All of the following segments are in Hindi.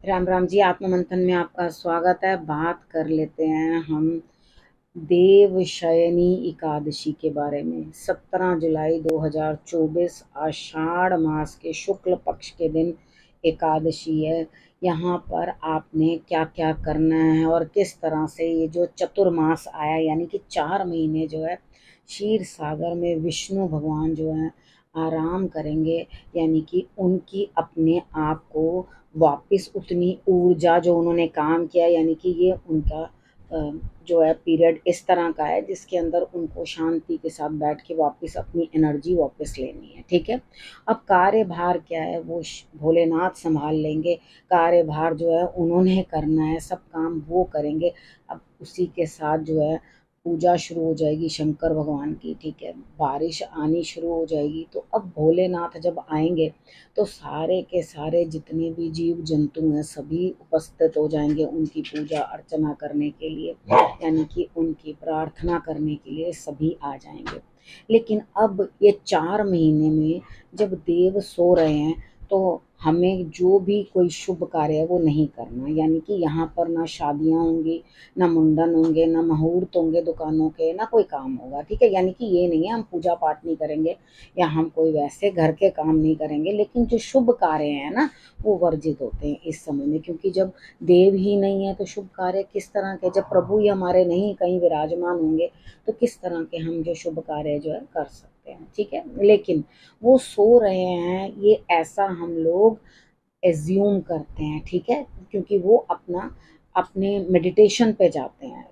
राम राम जी। आत्म मंथन में आपका स्वागत है। बात कर लेते हैं हम देवशयनी एकादशी के बारे में। 17 जुलाई 2024 आषाढ़ मास के शुक्ल पक्ष के दिन एकादशी है। यहाँ पर आपने क्या क्या करना है और किस तरह से ये जो चतुर्मास आया यानी कि 4 महीने जो है क्षीर सागर में विष्णु भगवान जो है आराम करेंगे, यानी कि उनकी अपने आप को वापस उतनी ऊर्जा जो उन्होंने काम किया, यानी कि ये उनका जो है पीरियड इस तरह का है जिसके अंदर उनको शांति के साथ बैठ के वापस अपनी एनर्जी वापस लेनी है। ठीक है। अब कार्यभार क्या है वो भोलेनाथ संभाल लेंगे। कार्यभार जो है उन्होंने करना है, सब काम वो करेंगे। अब उसी के साथ जो है पूजा शुरू हो जाएगी शंकर भगवान की। ठीक है। बारिश आनी शुरू हो जाएगी। तो अब भोलेनाथ जब आएंगे तो सारे के सारे जितने भी जीव जंतु हैं सभी उपस्थित हो जाएंगे उनकी पूजा अर्चना करने के लिए, यानी कि उनकी प्रार्थना करने के लिए सभी आ जाएंगे। लेकिन अब ये 4 महीने में जब देव सो रहे हैं तो हमें जो भी कोई शुभ कार्य है वो नहीं करना, यानी कि यहाँ पर ना शादियाँ होंगी, ना मुंडन होंगे, ना मुहूर्त होंगे दुकानों के, ना कोई काम होगा। ठीक है। यानी कि ये नहीं है हम पूजा पाठ नहीं करेंगे या हम कोई वैसे घर के काम नहीं करेंगे, लेकिन जो शुभ कार्य हैं ना वो वर्जित होते हैं इस समय में, क्योंकि जब देव ही नहीं है तो शुभ कार्य किस तरह के, जब प्रभु ही हमारे नहीं कहीं विराजमान होंगे तो किस तरह के हम जो शुभ कार्य जो है कर सकते हैं। ठीक है। लेकिन वो सो रहे हैं ये ऐसा हम लोग एज्यूम करते हैं। ठीक है। क्योंकि वो अपने मेडिटेशन पे जाते हैं,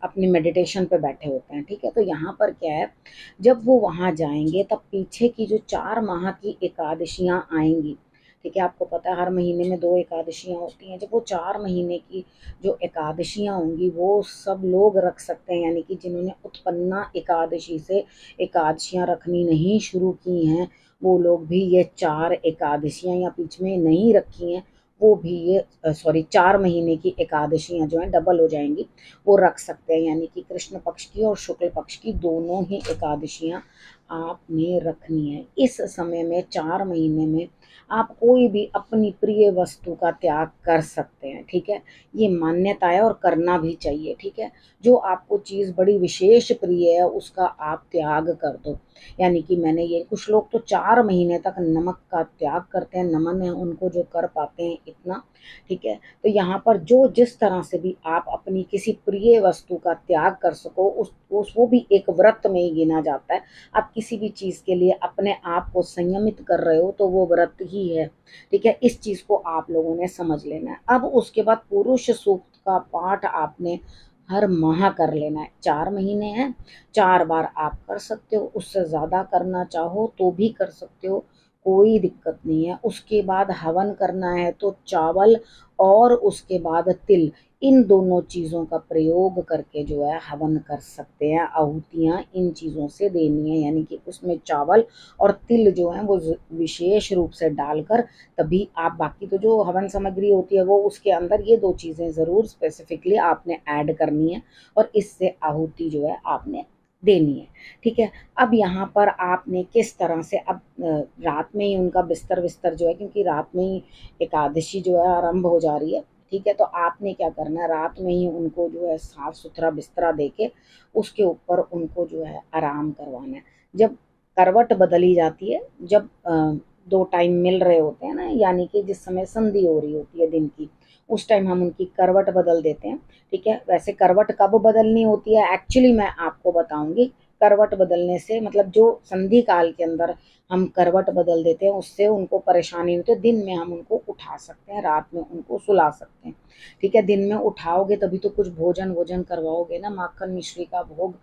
अपने मेडिटेशन पे बैठे होते हैं। ठीक है। तो यहाँ पर क्या है, जब वो वहाँ जाएंगे तब पीछे की जो 4 माह की एकादशियाँ आएंगी। ठीक है। आपको पता है हर महीने में 2 एकादशियाँ होती हैं। जब वो 4 महीने की जो एकादशियाँ होंगी वो सब लोग रख सकते हैं, यानी कि जिन्होंने उत्पन्ना एकादशी से एकादशियाँ रखनी नहीं शुरू की हैं वो लोग भी ये 4 एकादशियाँ या बीच में नहीं रखी हैं वो भी ये 4 महीने की एकादशियाँ जो हैं डबल हो जाएंगी वो रख सकते हैं, यानी कि कृष्ण पक्ष की और शुक्ल पक्ष की दोनों ही एकादशियाँ आपने रखनी है। इस समय में 4 महीने में आप कोई भी अपनी प्रिय वस्तु का त्याग कर सकते हैं। ठीक है। ये मान्यता है और करना भी चाहिए। ठीक है। जो आपको चीज़ बड़ी विशेष प्रिय है उसका आप त्याग कर दो। यानी कि मैंने ये, कुछ लोग तो 4 महीने तक नमक का त्याग करते हैं, नमन है उनको जो कर पाते हैं इतना। ठीक है। तो यहाँ पर जो जिस तरह से भी आप अपनी किसी प्रिय वस्तु का त्याग कर सको उस वो भी एक व्रत में ही गिना जाता है। आप किसी भी चीज़ के लिए अपने आप को संयमित कर रहे हो तो वो व्रत ही है। ठीक है। इस चीज़ को आप लोगों ने समझ लेना है। अब उसके बाद पुरुष सूक्त का पाठ आपने हर माह कर लेना है। 4 महीने हैं, 4 बार आप कर सकते हो, उससे ज़्यादा करना चाहो तो भी कर सकते हो, कोई दिक्कत नहीं है। उसके बाद हवन करना है तो चावल और उसके बाद तिल, इन दोनों चीज़ों का प्रयोग करके जो है हवन कर सकते हैं। आहुतियाँ इन चीज़ों से देनी है, यानी कि उसमें चावल और तिल जो है वो विशेष रूप से डालकर तभी आप, बाकी तो जो हवन सामग्री होती है वो उसके अंदर ये 2 चीज़ें ज़रूर स्पेसिफिकली आपने ऐड करनी है और इससे आहुति जो है आपने देनी है। ठीक है। अब यहाँ पर आपने किस तरह से, अब रात में ही उनका बिस्तर विस्तर जो है, क्योंकि रात में ही एकादशी जो है आरंभ हो जा रही है। ठीक है। तो आपने क्या करना है, रात में ही उनको जो है साफ सुथरा बिस्तरा देके उसके ऊपर उनको जो है आराम करवाना है। जब करवट बदली जाती है, जब 2 टाइम मिल रहे होते हैं ना, यानी कि जिस समय संधि हो रही होती है दिन की, उस टाइम हम उनकी करवट बदल देते हैं। ठीक है। वैसे करवट कब बदलनी होती है एक्चुअली मैं आपको बताऊंगी। करवट बदलने से मतलब जो संधि काल के अंदर हम करवट बदल देते हैं उससे उनको परेशानी होती है। दिन में हम उनको उठा सकते हैं, रात में उनको सुला सकते हैं। ठीक है। दिन में उठाओगे तभी तो कुछ भोजन वोजन करवाओगे ना, माखन मिश्री का भोग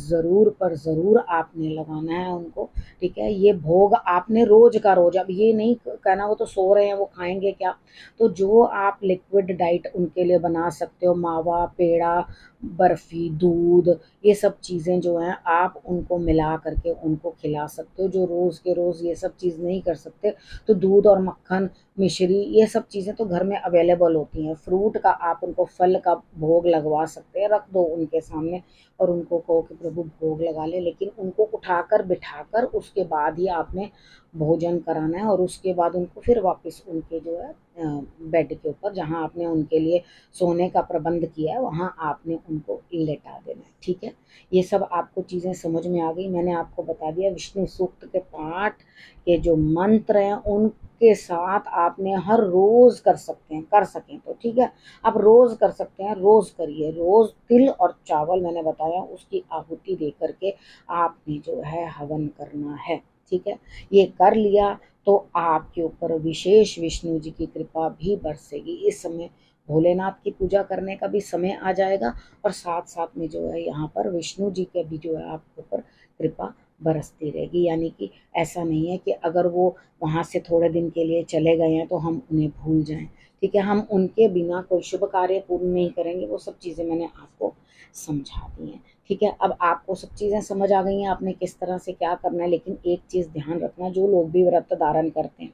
ज़रूर पर ज़रूर आपने लगाना है उनको। ठीक है। ये भोग आपने रोज का रोज, अब ये नहीं कहना वो तो सो रहे हैं वो खाएंगे क्या, तो जो आप लिक्विड डाइट उनके लिए बना सकते हो, मावा, पेड़ा, बर्फी, दूध, ये सब चीज़ें जो हैं आप उनको मिला करके उनको खिला सकते हो। जो रोज़ के रोज़ ये सब चीज़ नहीं कर सकते तो दूध और मक्खन मिश्री ये सब चीज़ें तो घर में अवेलेबल होती हैं। फ्रूट का आप उनको फल का भोग लगवा सकते हैं, रख दो उनके सामने और उनको कहो कि प्रभु भोग लगा ले, लेकिन उनको उठाकर बिठाकर उसके बाद ही आपने भोजन कराना है और उसके बाद उनको फिर वापस उनके जो है बेड के ऊपर, जहाँ आपने उनके लिए सोने का प्रबंध किया है, वहाँ आपने उनको लेटा देना है। ठीक है, ये सब आपको चीज़ें समझ में आ गई। मैंने आपको बता दिया विष्णु सूक्त के पाठ के जो मंत्र हैं उनके साथ आपने हर रोज़ कर सकते हैं, कर सकें तो ठीक है, आप रोज़ कर सकते हैं, रोज़ करिए। रोज़ तिल और चावल मैंने बताया उसकी आहुति दे करके आपने जो है हवन करना है। ठीक है, ये कर लिया तो आपके ऊपर विशेष विष्णु जी की कृपा भी बरसेगी। इस समय भोलेनाथ की पूजा करने का भी समय आ जाएगा और साथ साथ में जो है यहाँ पर विष्णु जी के भी जो है आपके ऊपर कृपा बरसती रहेगी। यानी कि ऐसा नहीं है कि अगर वो वहाँ से थोड़े दिन के लिए चले गए हैं तो हम उन्हें भूल जाएं। ठीक है, हम उनके बिना कोई शुभ कार्य पूर्ण नहीं करेंगे। वो सब चीज़ें मैंने आपको समझा दी हैं। ठीक है, अब आपको सब चीज़ें समझ आ गई हैं आपने किस तरह से क्या करना है। लेकिन एक चीज़ ध्यान रखना, जो लोग भी व्रत धारण करते हैं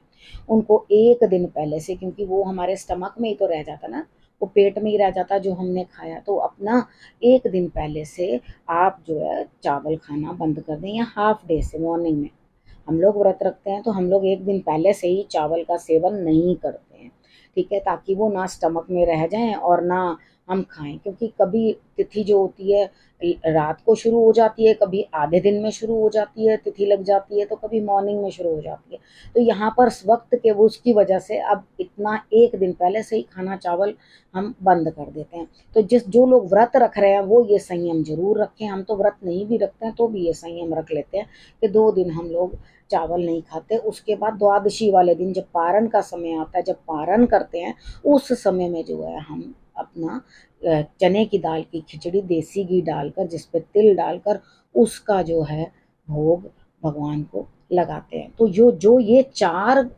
उनको एक दिन पहले से, क्योंकि वो हमारे स्टमक में ही तो रह जाता ना, वो पेट में ही रह जाता जो हमने खाया, तो अपना एक दिन पहले से आप जो है चावल खाना बंद कर दें, या हाफ डे से मॉर्निंग में। हम लोग व्रत रखते हैं तो हम लोग एक दिन पहले से ही चावल का सेवन नहीं करते हैं। ठीक है, ताकि वो ना स्टमक में रह जाएं और ना हम खाएं, क्योंकि कभी तिथि जो होती है रात को शुरू हो जाती है, कभी आधे दिन में शुरू हो जाती है, तिथि लग जाती है, तो कभी मॉर्निंग में शुरू हो जाती है। तो यहाँ पर वक्त के वो उसकी वजह से अब इतना एक दिन पहले से ही खाना चावल हम बंद कर देते हैं। तो जो लोग व्रत रख रहे हैं वो ये संयम जरूर रखें। हम तो व्रत नहीं भी रखते हैं तो भी ये संयम रख लेते हैं कि 2 दिन हम लोग चावल नहीं खाते। उसके बाद द्वादशी वाले दिन जब पारण का समय आता है, जब पारण करते हैं उस समय में जो है हम अपना चने की दाल की खिचड़ी देसी घी डालकर, जिस पे तिल डालकर, उसका जो है भोग भगवान को लगाते हैं। तो जो ये 4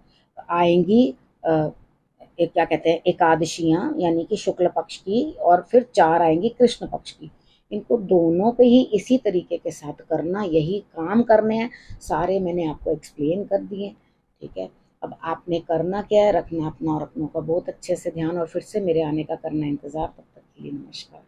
आएंगी एक क्या कहते हैं एकादशियां, यानी कि शुक्ल पक्ष की, और फिर 4 आएंगी कृष्ण पक्ष की। इनको दोनों पे ही इसी तरीके के साथ करना, यही काम करने हैं। सारे मैंने आपको एक्सप्लेन कर दिए। ठीक है, अब आपने करना क्या है, रखना अपना और अपनों का बहुत अच्छे से ध्यान, और फिर से मेरे आने का करना इंतज़ार। तब तक के लिए नमस्कार।